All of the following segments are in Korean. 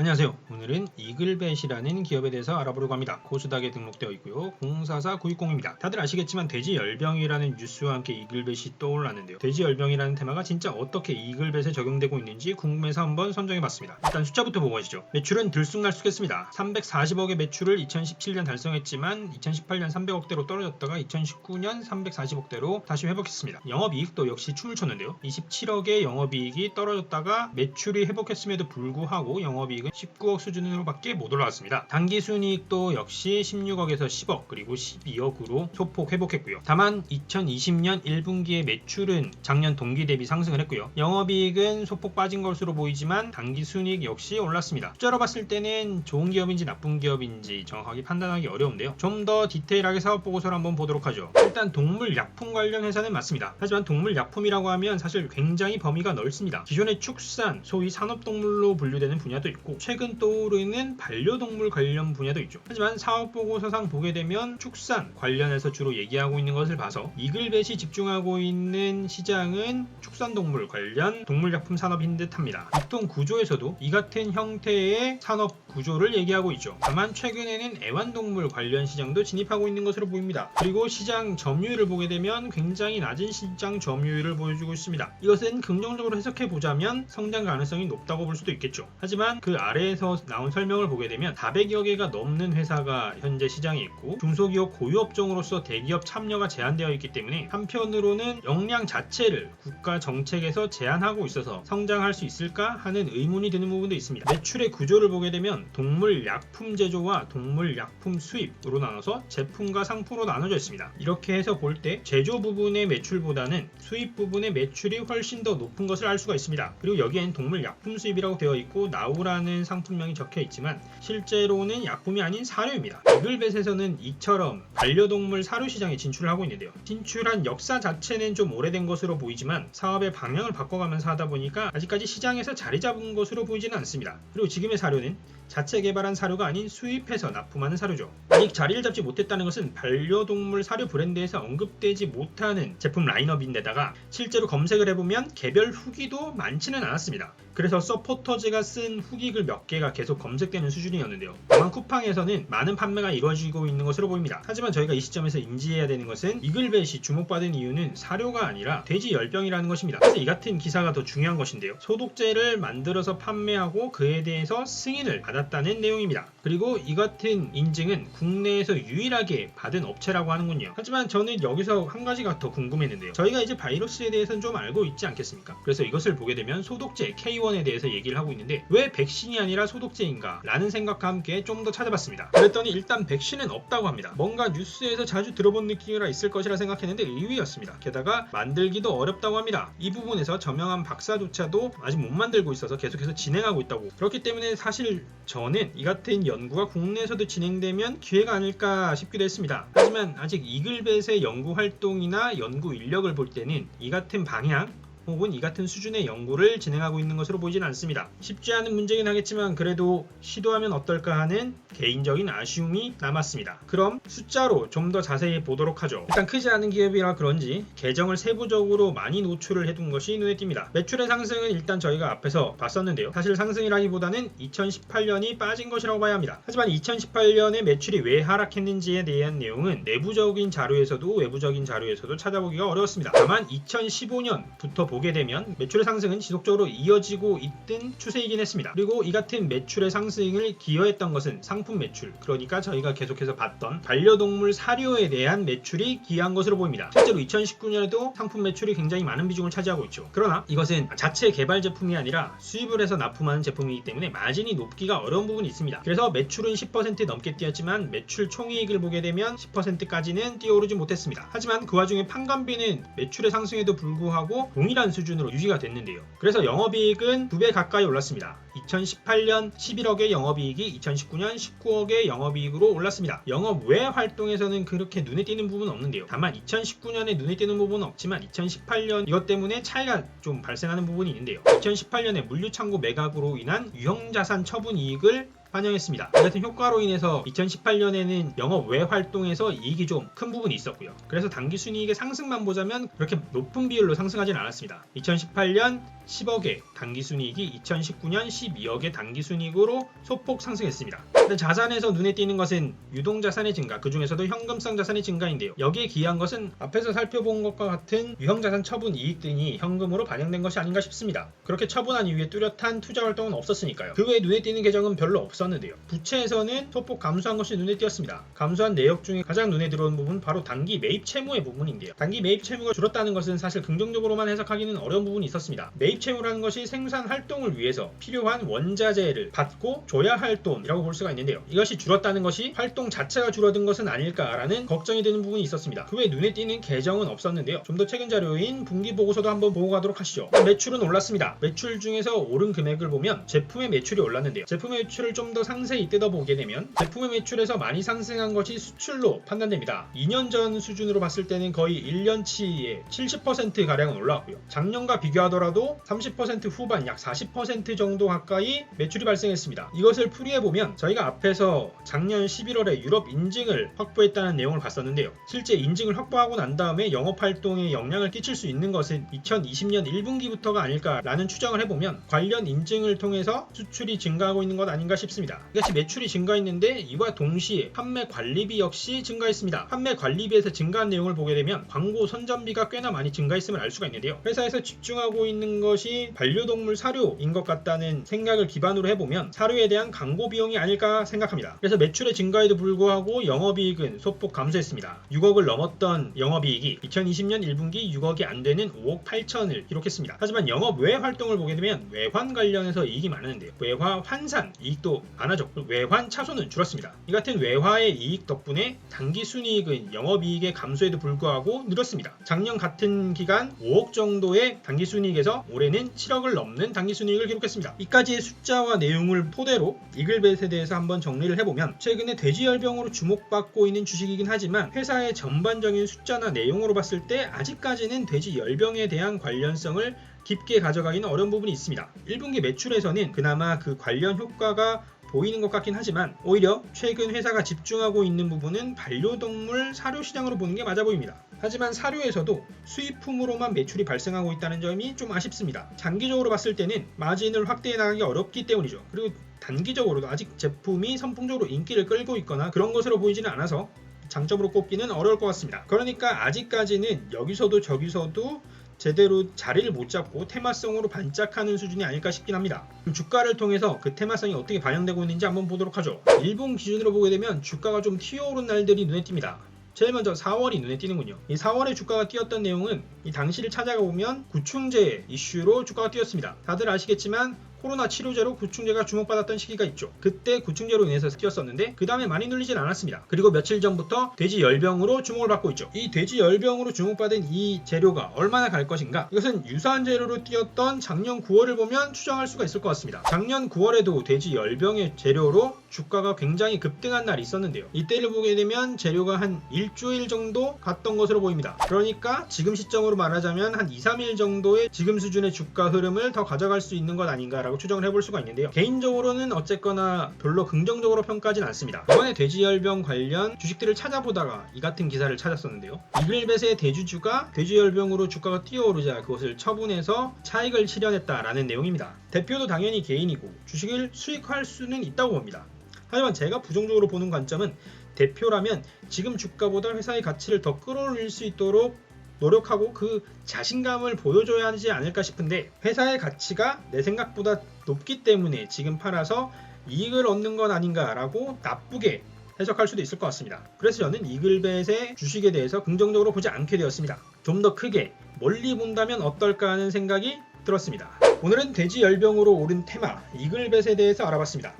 안녕하세요. 오늘은 이글벳이라는 기업에 대해서 알아보려고 합니다. 코스닥에 등록되어 있고요. 044960입니다. 다들 아시겠지만 돼지열병이라는 뉴스와 함께 이글벳이 떠올랐는데요. 돼지열병이라는 테마가 진짜 어떻게 이글벳에 적용되고 있는지 궁금해서 한번 선정해봤습니다. 일단 숫자부터 보고 가시죠. 매출은 들쑥날쑥했습니다. 340억의 매출을 2017년 달성했지만 2018년 300억대로 떨어졌다가 2019년 340억대로 다시 회복했습니다. 영업이익도 역시 춤을 췄는데요. 27억의 영업이익이 떨어졌다가 매출이 회복했음에도 불구하고 영업이익은 19억 수준으로밖에 못 올라왔습니다. 당기순이익도 역시 16억에서 10억 그리고 12억으로 소폭 회복했고요. 다만 2020년 1분기의 매출은 작년 동기 대비 상승을 했고요. 영업이익은 소폭 빠진 것으로 보이지만 당기순이익 역시 올랐습니다. 숫자로 봤을 때는 좋은 기업인지 나쁜 기업인지 정확하게 판단하기 어려운데요. 좀 더 디테일하게 사업보고서를 한번 보도록 하죠. 일단 동물약품 관련 회사는 맞습니다. 하지만 동물약품이라고 하면 사실 굉장히 범위가 넓습니다. 기존의 축산, 소위 산업동물로 분류되는 분야도 있고 최근 떠오르는 반려동물 관련 분야도 있죠. 하지만 사업보고서상 보게 되면 축산 관련해서 주로 얘기하고 있는 것을 봐서 이글벳이 집중하고 있는 시장은 축산동물 관련 동물약품 산업인 듯합니다. 유통 구조에서도 이 같은 형태의 산업 구조를 얘기하고 있죠. 다만 최근에는 애완동물 관련 시장도 진입하고 있는 것으로 보입니다. 그리고 시장 점유율을 보게 되면 굉장히 낮은 시장 점유율을 보여주고 있습니다. 이것은 긍정적으로 해석해보자면 성장 가능성이 높다고 볼 수도 있겠죠. 하지만 그 아래에서 나온 설명을 보게 되면 400여 개가 넘는 회사가 현재 시장에 있고 중소기업 고유업종으로서 대기업 참여가 제한되어 있기 때문에 한편으로는 역량 자체를 국가 정책에서 제한하고 있어서 성장할 수 있을까 하는 의문이 드는 부분도 있습니다. 매출의 구조를 보게 되면 동물약품 제조와 동물약품 수입으로 나눠서 제품과 상품으로 나눠져 있습니다. 이렇게 해서 볼 때 제조 부분의 매출보다는 수입 부분의 매출이 훨씬 더 높은 것을 알 수가 있습니다. 그리고 여기엔 동물약품 수입이라고 되어 있고 나우라는 상품명이 적혀 있지만 실제로는 약품이 아닌 사료입니다. 이글벳에서는 이처럼 반려동물 사료 시장에 진출을 하고 있는데요. 진출한 역사 자체는 좀 오래된 것으로 보이지만 사업의 방향을 바꿔가면서 하다 보니까 아직까지 시장에서 자리 잡은 것으로 보이지는 않습니다. 그리고 지금의 사료는 자체 개발한 사료가 아닌 수입해서 납품하는 사료죠. 아직 자리를 잡지 못했다는 것은 반려동물 사료 브랜드에서 언급되지 못하는 제품 라인업인데다가 실제로 검색을 해보면 개별 후기도 많지는 않았습니다. 그래서 서포터즈가 쓴 후기글 몇 개가 계속 검색되는 수준이었는데요. 다만 쿠팡에서는 많은 판매가 이루어지고 있는 것으로 보입니다. 하지만 저희가 이 시점에서 인지해야 되는 것은 이글벳이 주목받은 이유는 사료가 아니라 돼지 열병이라는 것입니다. 그래서 이 같은 기사가 더 중요한 것인데요. 소독제를 만들어서 판매하고 그에 대해서 승인을 받았다는 내용입니다. 그리고 이 같은 인증은 국내에서 유일하게 받은 업체라고 하는군요. 하지만 저는 여기서 한 가지가 더 궁금했는데요. 저희가 이제 바이러스에 대해서는 좀 알고 있지 않겠습니까? 그래서 이것을 보게 되면 소독제 K1에 대해서 얘기를 하고 있는데 왜 백신이 아니라 소독제인가? 라는 생각과 함께 좀 더 찾아봤습니다. 그랬더니 일단 백신은 없다고 합니다. 뭔가 뉴스에서 자주 들어본 느낌이 있을 것이라 생각했는데 의외였습니다. 게다가 만들기도 어렵다고 합니다. 이 부분에서 저명한 박사조차도 아직 못 만들고 있어서 계속해서 진행하고 있다고. 그렇기 때문에 사실 저는 이 같은 연구가 국내에서도 진행되면 기회가 아닐까 싶기도 했습니다. 하지만 아직 이글벳의 연구 활동이나 연구 인력을 볼 때는 이 같은 방향 혹은 이 같은 수준의 연구를 진행하고 있는 것으로 보이진 않습니다. 쉽지 않은 문제긴 하겠지만 그래도 시도하면 어떨까 하는 개인적인 아쉬움이 남았습니다. 그럼 숫자로 좀 더 자세히 보도록 하죠. 일단 크지 않은 기업이라 그런지 계정을 세부적으로 많이 노출을 해둔 것이 눈에 띕니다. 매출의 상승은 일단 저희가 앞에서 봤었는데요. 사실 상승이라기보다는 2018년이 빠진 것이라고 봐야 합니다. 하지만 2018년에 매출이 왜 하락했는지에 대한 내용은 내부적인 자료에서도 외부적인 자료에서도 찾아보기가 어려웠습니다. 다만 2015년부터 보게 되면 매출의 상승은 지속적으로 이어지고 있던 추세이긴 했습니다. 그리고 이 같은 매출의 상승을 기여했던 것은 상품 매출, 그러니까 저희가 계속해서 봤던 반려동물 사료에 대한 매출이 기여한 것으로 보입니다. 실제로 2019년에도 상품 매출이 굉장히 많은 비중을 차지하고 있죠. 그러나 이것은 자체 개발 제품이 아니라 수입을 해서 납품하는 제품이기 때문에 마진이 높기가 어려운 부분이 있습니다. 그래서 매출은 10% 넘게 뛰었지만 매출 총이익을 보게 되면 10%까지는 뛰어오르지 못했습니다. 하지만 그 와중에 판관비는 매출의 상승에도 불구하고 동일한 수준으로 유지가 됐는데요. 그래서 영업이익은 2배 가까이 올랐습니다. 2018년 11억의 영업이익이 2019년 19억의 영업이익으로 올랐습니다. 영업 외 활동에서는 그렇게 눈에 띄는 부분은 없는데요. 다만 2019년에 눈에 띄는 부분은 없지만 2018년 이것 때문에 차이가 좀 발생하는 부분이 있는데요. 2018년에 물류창고 매각으로 인한 유형자산 처분 이익을 반영했습니다. 이 같은 효과로 인해서 2018년에는 영업 외 활동에서 이익이 좀 큰 부분이 있었고요. 그래서 당기순이익의 상승만 보자면 그렇게 높은 비율로 상승하지는 않았습니다. 2018년 10억의 당기순이익이 2019년 12억의 당기순이익으로 소폭 상승했습니다. 자산에서 눈에 띄는 것은 유동자산의 증가, 그 중에서도 현금성 자산의 증가인데요. 여기에 기여한 것은 앞에서 살펴본 것과 같은 유형자산 처분 이익 등이 현금으로 반영된 것이 아닌가 싶습니다. 그렇게 처분한 이후에 뚜렷한 투자 활동은 없었으니까요. 그 외에 눈에 띄는 계정은 별로 없었는데요. 부채에서는 소폭 감소한 것이 눈에 띄었습니다. 감소한 내역 중에 가장 눈에 들어오는 부분은 바로 단기 매입 채무의 부분인데요. 단기 매입 채무가 줄었다는 것은 사실 긍정적으로만 해석하기는 어려운 부분이 있었습니다. 매입 채무라는 것이 생산 활동을 위해서 필요한 원자재를 받고 줘야 할 돈이라고 볼 수가 있는데요. 이것이 줄었다는 것이 활동 자체가 줄어든 것은 아닐까라는 걱정이 드는 부분이 있었습니다. 그 외에 눈에 띄는 계정은 없었는데요. 좀 더 최근 자료인 분기보고서도 한번 보고 가도록 하시죠. 매출은 올랐습니다. 매출 중에서 오른 금액을 보면 제품의 매출이 올랐는데요. 제품의 매출을 좀 더 상세히 뜯어보게 되면 제품의 매출에서 많이 상승한 것이 수출로 판단됩니다. 2년 전 수준으로 봤을 때는 거의 1년치에 70%가량은 올라왔고요. 작년과 비교하더라도 30% 후반, 약 40% 정도 가까이 매출이 발생했습니다. 이것을 풀이해보면 저희가 앞에서 작년 11월에 유럽 인증을 확보했다는 내용을 봤었는데요. 실제 인증을 확보하고 난 다음에 영업활동에 영향을 끼칠 수 있는 것은 2020년 1분기부터가 아닐까라는 추정을 해보면 관련 인증을 통해서 수출이 증가하고 있는 것 아닌가 싶습니다. 이같이 매출이 증가했는데 이와 동시에 판매 관리비 역시 증가했습니다. 판매 관리비에서 증가한 내용을 보게 되면 광고 선전비가 꽤나 많이 증가했음을 알 수가 있는데요. 회사에서 집중하고 있는 것이 반려동물 사료인 것 같다는 생각을 기반으로 해보면 사료에 대한 광고 비용이 아닐까 생각합니다. 그래서 매출의 증가에도 불구하고 영업이익은 소폭 감소했습니다. 6억을 넘었던 영업이익이 2020년 1분기 6억이 안되는 5억 8천을 기록했습니다. 하지만 영업 외 활동을 보게 되면 외환 관련해서 이익이 많았는데요. 외화 환산 이익도 많아졌고 외환 차손은 줄었습니다. 이 같은 외화의 이익 덕분에 당기순이익은 영업이익의 감소에도 불구하고 늘었습니다. 작년 같은 기간 5억 정도의 당기순이익에서 올해는 7억을 넘는 당기순이익을 기록했습니다. 이까지의 숫자와 내용을 토대로 이글벳에 대해서 한번 정리를 해보면 최근에 돼지열병으로 주목받고 있는 주식이긴 하지만 회사의 전반적인 숫자나 내용으로 봤을 때 아직까지는 돼지열병에 대한 관련성을 깊게 가져가기는 어려운 부분이 있습니다. 1분기 매출에서는 그나마 그 관련 효과가 보이는 것 같긴 하지만 오히려 최근 회사가 집중하고 있는 부분은 반려동물 사료 시장으로 보는 게 맞아 보입니다. 하지만 사료에서도 수입품으로만 매출이 발생하고 있다는 점이 좀 아쉽습니다. 장기적으로 봤을 때는 마진을 확대해 나가기 어렵기 때문이죠. 그리고 단기적으로도 아직 제품이 선풍적으로 인기를 끌고 있거나 그런 것으로 보이지는 않아서 장점으로 꼽기는 어려울 것 같습니다. 그러니까 아직까지는 여기서도 저기서도 제대로 자리를 못 잡고 테마성으로 반짝하는 수준이 아닐까 싶긴 합니다. 주가를 통해서 그 테마성이 어떻게 반영되고 있는지 한번 보도록 하죠. 일본 기준으로 보게 되면 주가가 좀 튀어오른 날들이 눈에 띕니다. 제일 먼저 4월이 눈에 띄는군요. 이 4월에 주가가 뛰었던 내용은 이 당시를 찾아가 보면 구충제 이슈로 주가가 뛰었습니다. 다들 아시겠지만 코로나 치료제로 구충제가 주목받았던 시기가 있죠. 그때 구충제로 인해서 뛰었었는데 그 다음에 많이 눌리진 않았습니다. 그리고 며칠 전부터 돼지열병으로 주목을 받고 있죠. 이 돼지열병으로 주목받은 이 재료가 얼마나 갈 것인가? 이것은 유사한 재료로 뛰었던 작년 9월을 보면 추정할 수가 있을 것 같습니다. 작년 9월에도 돼지열병의 재료로 주가가 굉장히 급등한 날이 있었는데요. 이때를 보게 되면 재료가 한 일주일 정도 갔던 것으로 보입니다. 그러니까 지금 시점으로 말하자면 한 2-3일 정도의 지금 수준의 주가 흐름을 더 가져갈 수 있는 것 아닌가 라고 추정을 해볼 수가 있는데요. 개인적으로는 어쨌거나 별로 긍정적으로 평가하진 않습니다. 이번에 돼지열병 관련 주식들을 찾아보다가 이 같은 기사를 찾았었는데요. 이글벳의 대주주가 돼지열병으로 주가가 뛰어오르자 그것을 처분해서 차익을 실현했다라는 내용입니다. 대표도 당연히 개인이고 주식을 수익할 수는 있다고 봅니다. 하지만 제가 부정적으로 보는 관점은 대표라면 지금 주가보다 회사의 가치를 더 끌어올릴 수 있도록 노력하고 그 자신감을 보여줘야 하지 않을까 싶은데 회사의 가치가 내 생각보다 높기 때문에 지금 팔아서 이익을 얻는 건 아닌가라고 나쁘게 해석할 수도 있을 것 같습니다. 그래서 저는 이글벳의 주식에 대해서 긍정적으로 보지 않게 되었습니다. 좀 더 크게 멀리 본다면 어떨까 하는 생각이 들었습니다. 오늘은 돼지열병으로 오른 테마 이글벳에 대해서 알아봤습니다.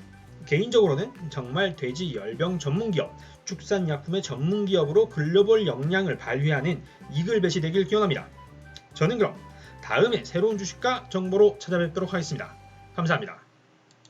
개인적으로는 정말 돼지열병 전문기업, 축산약품의 전문기업으로 글로벌 역량을 발휘하는 이글벳이 되길 기원합니다. 저는 그럼 다음에 새로운 주식과 정보로 찾아뵙도록 하겠습니다. 감사합니다.